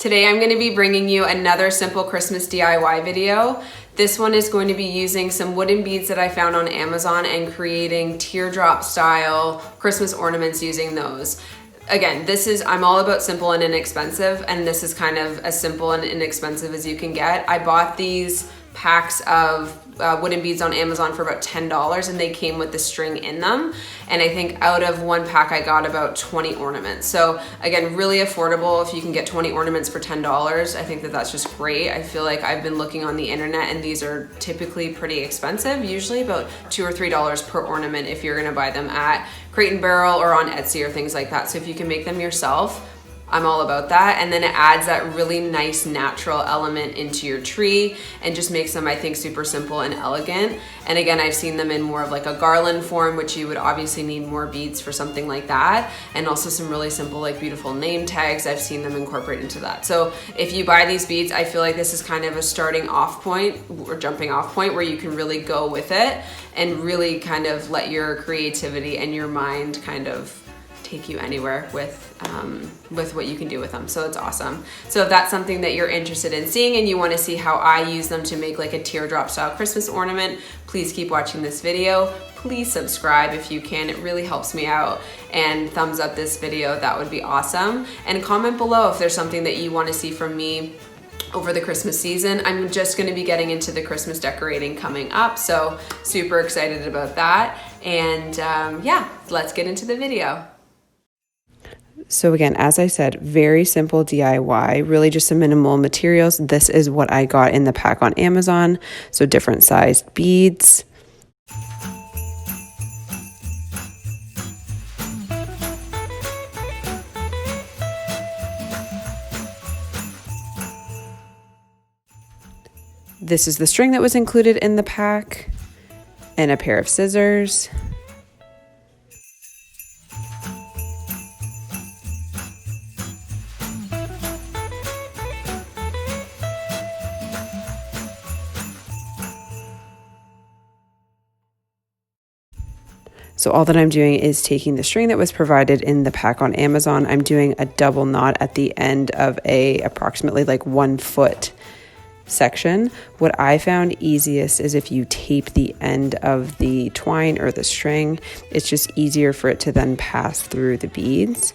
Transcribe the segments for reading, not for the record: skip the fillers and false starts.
Today I'm going to be bringing you another simple Christmas DIY video. This one is going to be using some wooden beads that I found on Amazon and creating teardrop style Christmas ornaments using those. Again, I'm all about simple and inexpensive, and this is kind of as simple and inexpensive as you can get. I bought these packs of wooden beads on Amazon for about $10, and they came with the string in them. And I think out of one pack, I got about 20 ornaments. So again, really affordable. If you can get 20 ornaments for $10, I think that that's just great. I feel like I've been looking on the internet and these are typically pretty expensive, usually about $2 or $3 per ornament if you're gonna buy them at Crate & Barrel or on Etsy or things like that. So if you can make them yourself, I'm all about that. And then it adds that really nice natural element into your tree and just makes them, I think, super simple and elegant. And again, I've seen them in more of like a garland form, which you would obviously need more beads for something like that. And also some really simple, like beautiful name tags. I've seen them incorporate into that. So if you buy these beads, I feel like this is kind of a starting off point or jumping off point where you can really go with it and really kind of let your creativity and your mind kind of take you anywhere with what you can do with them. So it's awesome. So if that's something that you're interested in seeing and you want to see how I use them to make like a teardrop style Christmas ornament, please keep watching this video. Please subscribe if you can. It really helps me out. And thumbs up this video. That would be awesome. And comment below if there's something that you want to see from me over the Christmas season. I'm just going to be getting into the Christmas decorating coming up, so super excited about that. And yeah, let's get into the video. So again, as I said, very simple DIY, really just some minimal materials. This is what I got in the pack on Amazon. So different sized beads. This is the string that was included in the pack and a pair of scissors. So all that I'm doing is taking the string that was provided in the pack on Amazon. I'm doing a double knot at the end of a approximately like 1 foot section. What I found easiest is if you tape the end of the twine or the string. It's just easier for it to then pass through the beads.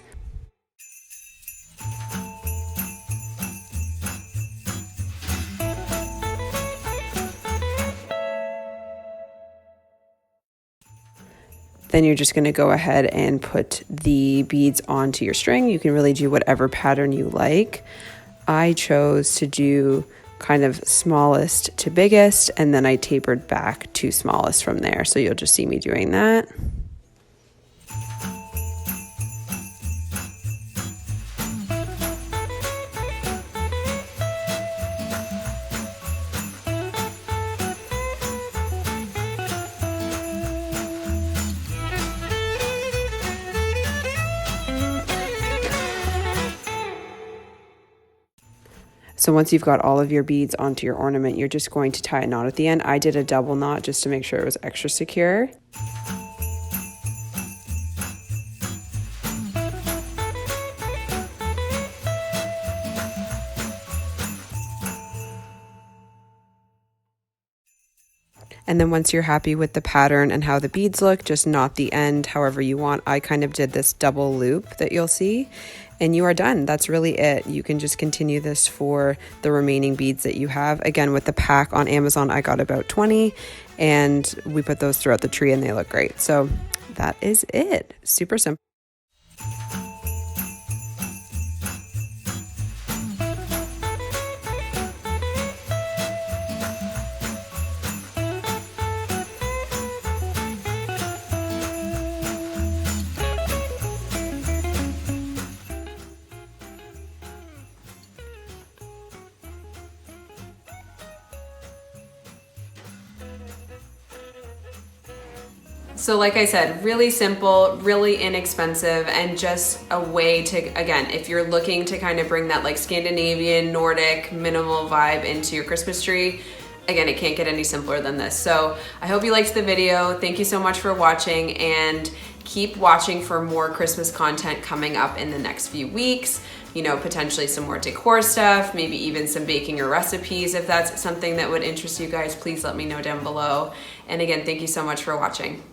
Then you're just going to go ahead and put the beads onto your string. You can really do whatever pattern you like. I chose to do kind of smallest to biggest, and then I tapered back to smallest from there. So you'll just see me doing that. So once you've got all of your beads onto your ornament, you're just going to tie a knot at the end. I did a double knot just to make sure it was extra secure. And then once you're happy with the pattern and how the beads look, just knot the end however you want. I kind of did this double loop that you'll see, and you are done. That's really it. You can just continue this for the remaining beads that you have. Again, with the pack on Amazon, I got about 20, and we put those throughout the tree and they look great. So that is it. Super simple. So like I said, really simple, really inexpensive, and just a way to, again, if you're looking to kind of bring that like Scandinavian, Nordic, minimal vibe into your Christmas tree, again, it can't get any simpler than this. So I hope you liked the video. Thank you so much for watching, and keep watching for more Christmas content coming up in the next few weeks. you know, potentially some more decor stuff, maybe even some baking or recipes. If that's something that would interest you guys, please let me know down below. And again, thank you so much for watching.